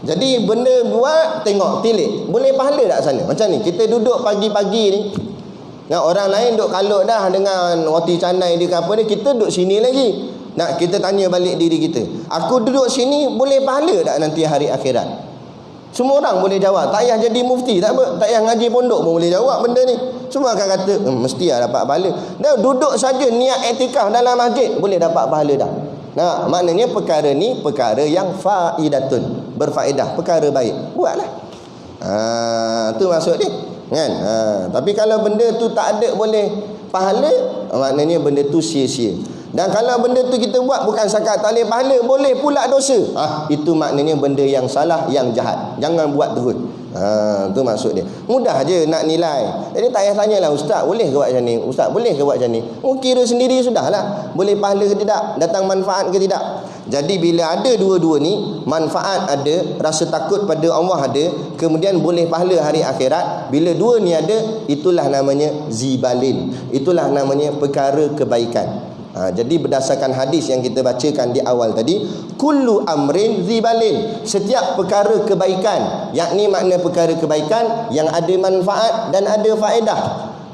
Jadi benda buat, tengok, tilik, boleh pahala tak sana? Macam ni, kita duduk pagi-pagi ni, orang lain duduk kalut dah dengan roti canai dia ke apa dia, kita duduk sini lagi. Kita tanya balik diri kita, aku duduk sini boleh pahala tak nanti hari akhirat? Semua orang boleh jawab. Tak payah jadi mufti, tak apa, tak payah ngaji pondok pun boleh jawab benda ni. Semua akan kata mesti lah dapat pahala. Dah duduk saja niat iktikaf dalam masjid boleh dapat pahala dah. Maknanya perkara ni perkara yang faidatun, berfaedah, perkara baik. Buatlah. Tu maksud dia. Kan? Tapi kalau benda tu tak ada boleh pahala, maknanya benda tu sia-sia. Dan kalau benda tu kita buat bukan sakat tak boleh pahala, boleh pula dosa, itu maknanya benda yang salah, yang jahat. Jangan buat terus. Tu maksud dia. Mudah je nak nilai. Jadi tak payah tanyalah, ustaz boleh ke buat macam ni, ustaz boleh ke buat macam ni. Kira sendiri sudahlah, boleh pahala ke tidak, datang manfaat ke tidak. Jadi bila ada dua-dua ni, manfaat ada, rasa takut pada Allah ada, kemudian boleh pahala hari akhirat. Bila dua ni ada, itulah namanya zibalin, itulah namanya perkara kebaikan. Jadi berdasarkan hadis yang kita bacakan di awal tadi, kullu amrin zibalin, setiap perkara kebaikan, yakni makna perkara kebaikan yang ada manfaat dan ada faedah.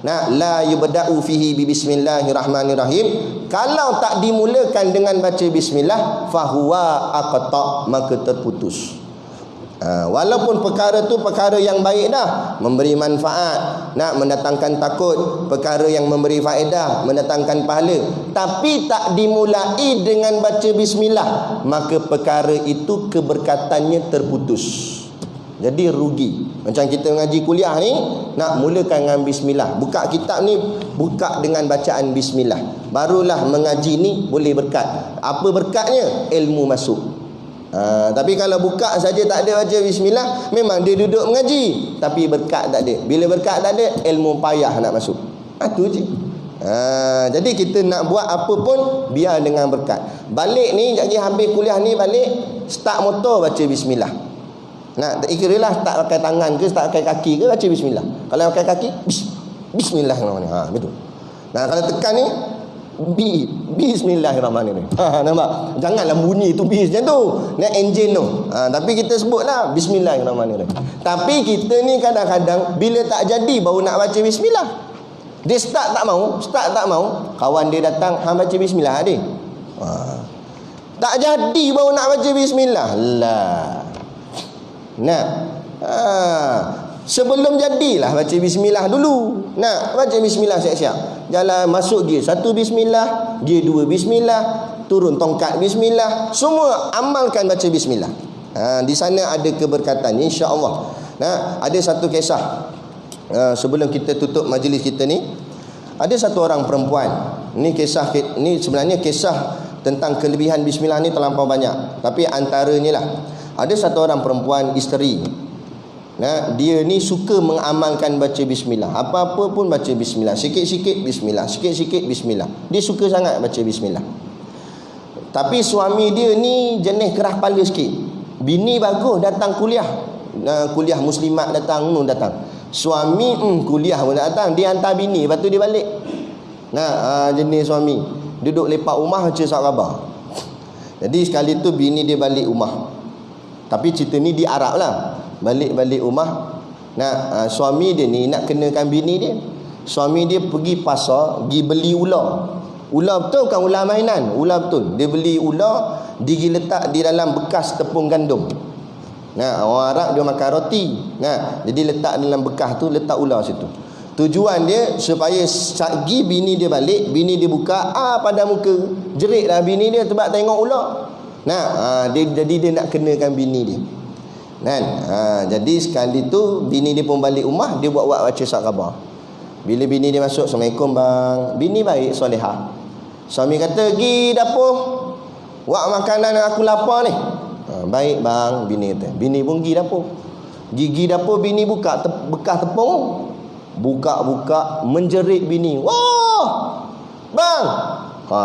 La yubda'u fihi bi bismillahirrahmanirrahim, kalau tak dimulakan dengan baca bismillah, fahuwa aqta, maka terputus. Walaupun perkara tu perkara yang baik dah, memberi manfaat, nak mendatangkan takut, perkara yang memberi faedah, mendatangkan pahala, tapi tak dimulai dengan baca bismillah, maka perkara itu keberkatannya terputus. Jadi rugi. Macam kita ngaji kuliah ni, nak mulakan dengan bismillah, buka kitab ni buka dengan bacaan bismillah, barulah mengaji ni boleh berkat. Apa berkatnya? Ilmu masuk. Tapi kalau buka saja tak ada baca bismillah, memang dia duduk mengaji tapi berkat tak ada. Bila berkat tak ada, ilmu payah nak masuk. Tu je. Jadi kita nak buat apa pun biar dengan berkat. Balik ni, lagi habis kuliah ni balik, start motor baca bismillah. Ikiralah tak pakai tangan ke, tak pakai kaki ke, baca bismillah. Kalau pakai kaki, bismillahirrahmanirrahim. Betul. Kalau tekan ni, bismillahirrahmanirrahim. Nampak? Janganlah bunyi tu bis macam tu. Ni enjin tu. Tapi kita sebutlah bismillahirrahmanirrahim. Tapi kita ni kadang-kadang bila tak jadi baru nak baca bismillah. Dia start tak mau, kawan dia datang, hang baca bismillah adik. Tak jadi baru nak baca bismillah. Sebelum jadilah baca bismillah dulu. Baca bismillah siap-siap. Jalan masuk gear 1 bismillah, gear 2 bismillah, turun tongkat bismillah. Semua amalkan baca bismillah. Di sana ada keberkatan insya-Allah. Ada satu kisah sebelum kita tutup majlis kita ni. Ada satu orang perempuan. Ni sebenarnya kisah tentang kelebihan bismillah ni terlampau banyak. Tapi antaranya lah, ada satu orang perempuan, isteri. Nah, dia ni suka mengamalkan baca bismillah. Apa-apa pun baca bismillah. Sikit-sikit bismillah, sikit-sikit bismillah. Dia suka sangat baca bismillah. Tapi suami dia ni jenis keras kepala sikit. Bini bagus datang kuliah. Kuliah muslimat datang. Suami kuliah pun datang. Dia hantar bini, lepas tu dia balik. Jenis suami duduk lepak rumah baca surat khabar. Jadi sekali tu bini dia balik rumah. Tapi cerita ni di Arab lah. Balik rumah. Suami dia ni nak kenakan bini dia. Suami dia pergi pasar, pergi beli ular. Ular betul, bukan ular mainan. Ular betul. Dia beli ular, dia letak di dalam bekas tepung gandum. Orang Arab dia makan roti. Jadi letak dalam bekas tu, letak ular situ. Tujuan dia supaya sagi bini dia balik, bini dia buka, pada muka jerit lah bini dia sebab tengok ular. Jadi dia nak kenakan bini dia. Jadi sekali tu bini dia pun balik rumah, dia buat baca surat khabar. Bila bini dia masuk, Assalamualaikum bang. Bini baik, solehah. Suami kata, "Gi dapur, buat makanan, aku lapar ni." "Baik bang," bini kata. Bini pun pergi dapur. Gigi dapur, bini buka bekas tepung. Buka menjerit bini. "Wah, bang!"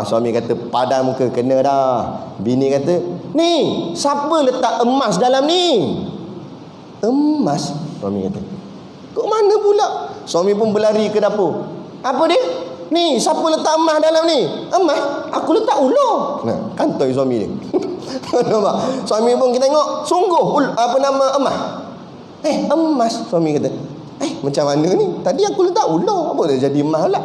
Suami kata, "Padam muka, kena dah." Bini kata, "Ni, siapa letak emas dalam ni?" "Emas?" Suami kata. "Kok mana pula?" Suami pun berlari ke dapur. "Apa dia? Ni, siapa letak emas dalam ni?" "Emas? Aku letak ular." Kantoi suami dia. Nampak? Suami pun kita tengok, sungguh emas. Emas. Suami kata, macam mana ni? Tadi aku letak ular, apa dah jadi emas pula?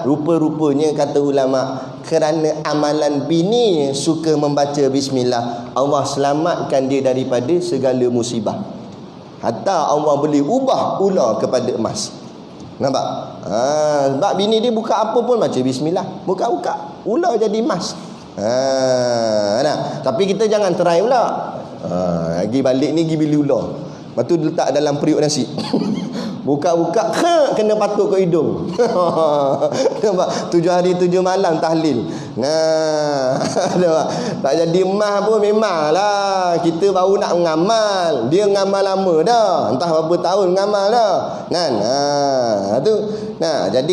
Rupa-rupanya kata ulama, kerana amalan bini suka membaca bismillah, Allah selamatkan dia daripada segala musibah. Hatta Allah boleh ubah ular kepada emas. Nampak? Sebab bini dia buka apa pun baca bismillah. Buka-buka, ular jadi emas. Tapi kita jangan try pula. Pergi balik ni, pergi beli ular. Lepas tu letak dalam periuk nasi. Buka-buka, kena patuk ke hidung. Nampak? 7 hari 7 malam tahlil. Tak jadi emas pun memanglah. Kita baru nak mengamal. Dia ngamal lama dah. Entah berapa tahun ngamal dah. Jadi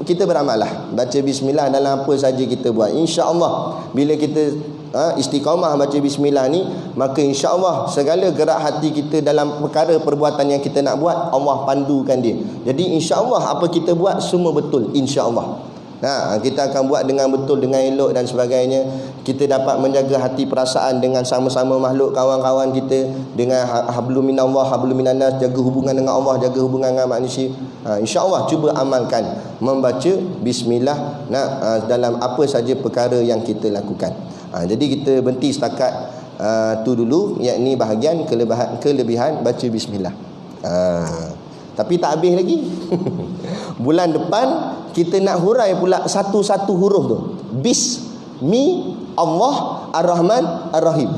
kita beramal lah. Baca bismillah dalam apa saja kita buat. InsyaAllah bila kita istiqamah baca bismillah ni, maka insya-Allah segala gerak hati kita dalam perkara perbuatan yang kita nak buat, Allah pandukan dia. Jadi insya-Allah apa kita buat semua betul, insya-Allah. Kita akan buat dengan betul, dengan elok dan sebagainya. Kita dapat menjaga hati perasaan dengan sama-sama makhluk kawan-kawan kita, dengan hablum minallah hablum minannas, jaga hubungan dengan Allah, jaga hubungan dengan manusia. Insya-Allah cuba amalkan membaca bismillah dalam apa saja perkara yang kita lakukan. Jadi kita berhenti setakat tu dulu, yakni bahagian kelebihan baca bismillah. Tapi tak habis lagi. Bulan depan kita nak hurai pula satu-satu huruf tu. Bismi Allah Ar-Rahman Ar-Rahim.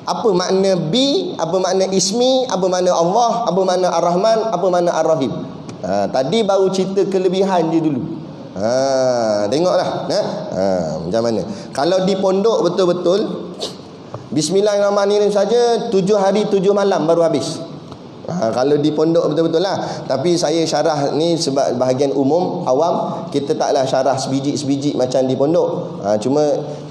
Apa makna bi, apa makna ismi, apa makna Allah, apa makna Ar-Rahman, apa makna Ar-Rahim. Tadi baru cerita kelebihan je dulu. Tengoklah macam mana. Kalau di pondok betul-betul Bismillahirrahmanirrahim saja 7 hari 7 malam baru habis. Kalau di pondok betul-betul lah. Tapi saya syarah ni sebab bahagian umum awam, kita taklah syarah sebiji-sebiji macam di pondok. Cuma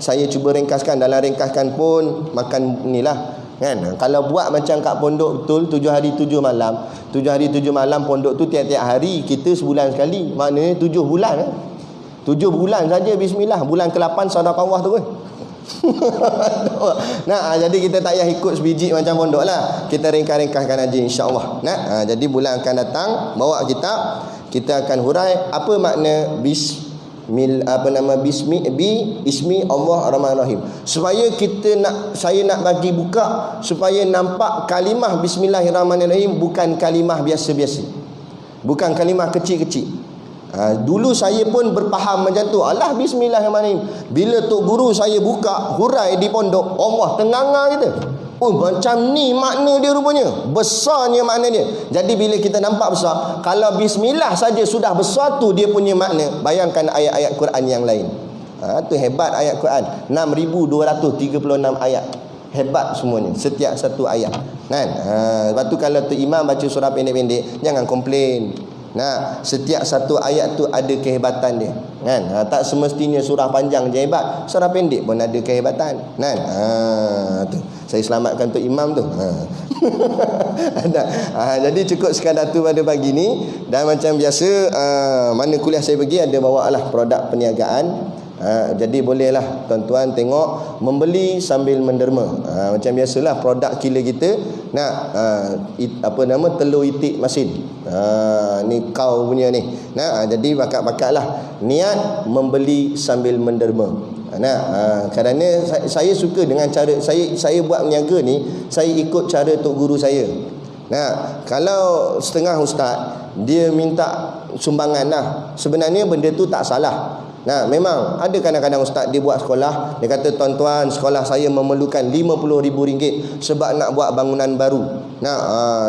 saya cuba ringkaskan. Dalam ringkaskan pun makan ni lah kan. Kalau buat macam kat pondok betul 7 hari 7 malam, 7 hari 7 malam pondok tu tiap-tiap hari, kita sebulan sekali. Maknanya 7 bulan 7 bulan saja bismillah. Bulan ke-8 sedekah tu kan. Jadi kita tak payah ikut sebiji macam pondok lah. Kita ringkas-ringkaskan aja insya-Allah. Jadi bulan akan datang bawa kitab, kita akan hurai apa makna bismi ismi Allah Ar-Rahman Ar-Rahim, supaya saya nak bagi buka supaya nampak kalimah Bismillahirrahmanirrahim bukan kalimah biasa-biasa, bukan kalimah kecil-kecil. Dulu saya pun berfaham macam tu. Alah bismillahirrahmanirrahim. Bila tok guru saya buka hurai di pondok, Allah tenganga kita. Macam ni makna dia rupanya. Besarnya makna dia. Jadi bila kita nampak besar, kalau bismillah saja sudah besar tu dia punya makna, bayangkan ayat-ayat Quran yang lain. Tu hebat ayat Quran. 6236 ayat. Hebat semuanya, setiap satu ayat. Kan? Lepas tu kalau tu imam baca surah pendek-pendek, jangan komplain. Nah, setiap satu ayat tu ada kehebatan dia. Kan? Tak semestinya surah panjang je hebat, surah pendek pun ada kehebatan. Kan? Tu. Saya selamatkan tu imam tu. Jadi cukup sekadar tu pada pagi ni. Dan macam biasa, mana kuliah saya pergi ada bawa lah produk perniagaan. Jadi bolehlah tuan-tuan tengok, membeli sambil menderma. Macam biasalah produk kila kita nak telur itik masin. Ni kau punya ni. Jadi bakat-bakatlah niat membeli sambil menderma. Kerana saya suka dengan cara saya buat berniaga ni, saya ikut cara tok guru saya. Kalau setengah ustaz dia minta sumbangan lah, sebenarnya benda tu tak salah. Memang ada kadang-kadang ustaz dia buat sekolah, dia kata tuan-tuan sekolah saya memerlukan RM50,000 sebab nak buat bangunan baru.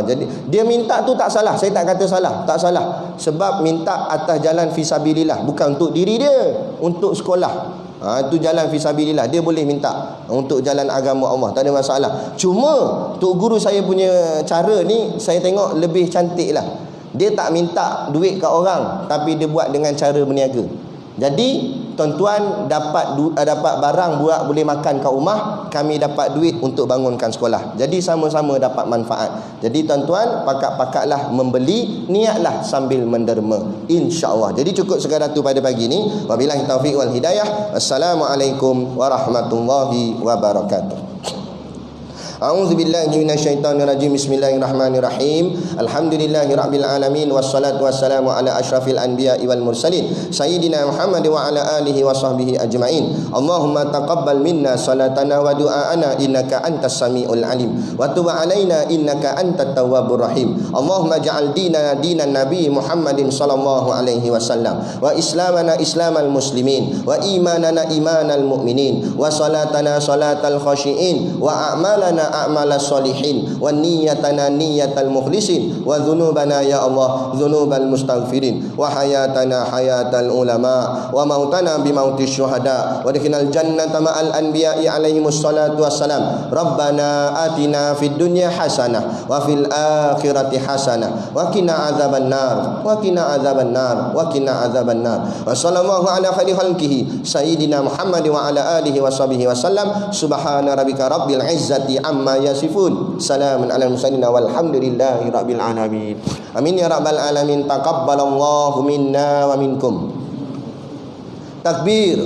Jadi dia minta tu tak salah, saya tak kata salah, tak salah. Sebab minta atas jalan fisabilillah, bukan untuk diri dia, untuk sekolah. Itu jalan fisabilillah, dia boleh minta untuk jalan agama Allah, tak ada masalah. Cuma tok guru saya punya cara ni saya tengok lebih cantik lah. Dia tak minta duit kat orang, tapi dia buat dengan cara berniaga. Jadi tuan-tuan dapat barang buat boleh makan kat rumah, kami dapat duit untuk bangunkan sekolah. Jadi sama-sama dapat manfaat. Jadi tuan-tuan pakat-pakatlah membeli, niatlah sambil menderma, insya-Allah. Jadi cukup sekadar tu pada pagi ni. Wabillahi taufiq wal hidayah. Assalamualaikum warahmatullahi wabarakatuh. A'udzubillahi minasyaitonirrajim. Bismillahirrahmanirrahim. Alhamdulillahirabbil alamin wassalatu wassalamu ala asyrafil anbiya'i wal mursalin sayyidina Muhammad wa ala alihi wa sahbihi ajmain. Allahumma taqabbal minna salatana wa du'aana innaka antas samiul alim wa tub alaina innaka antat tawwabur rahim. Allahumma ja'al dinana dinan nabi Muhammadin sallallahu alaihi wasallam wa islamana islamal muslimin wa imanana imanal mu'minin wa salatana salatal khashiin wa a'malana a'malas solihin wa niyyatana niyyatal mukhlisin wa dhunubana ya Allah dhunubal mustaghfirin wa hayatana hayatal ulama wa mautana bi mautis syuhada wa adkhilnal jannata ma'al anbiya'i alaihimus salatu wassalam. Rabbana atina fid dunya hasanah wa fil akhirati hasanah wa qina adzaban nar wa qina adzaban nar wa qina adzaban nar. Wa sallallahu ala khairi khalqihi sayyidina Muhammad wa ala alihi wa sahbihi wasallam. Subhana rabbika rabbil izzati amma yasifun, salamun alal mursalin walhamdulillahi rabbil alamin. Amin ya rabbal alamin. Taqabbalallahu minna wa minkum. Takbir.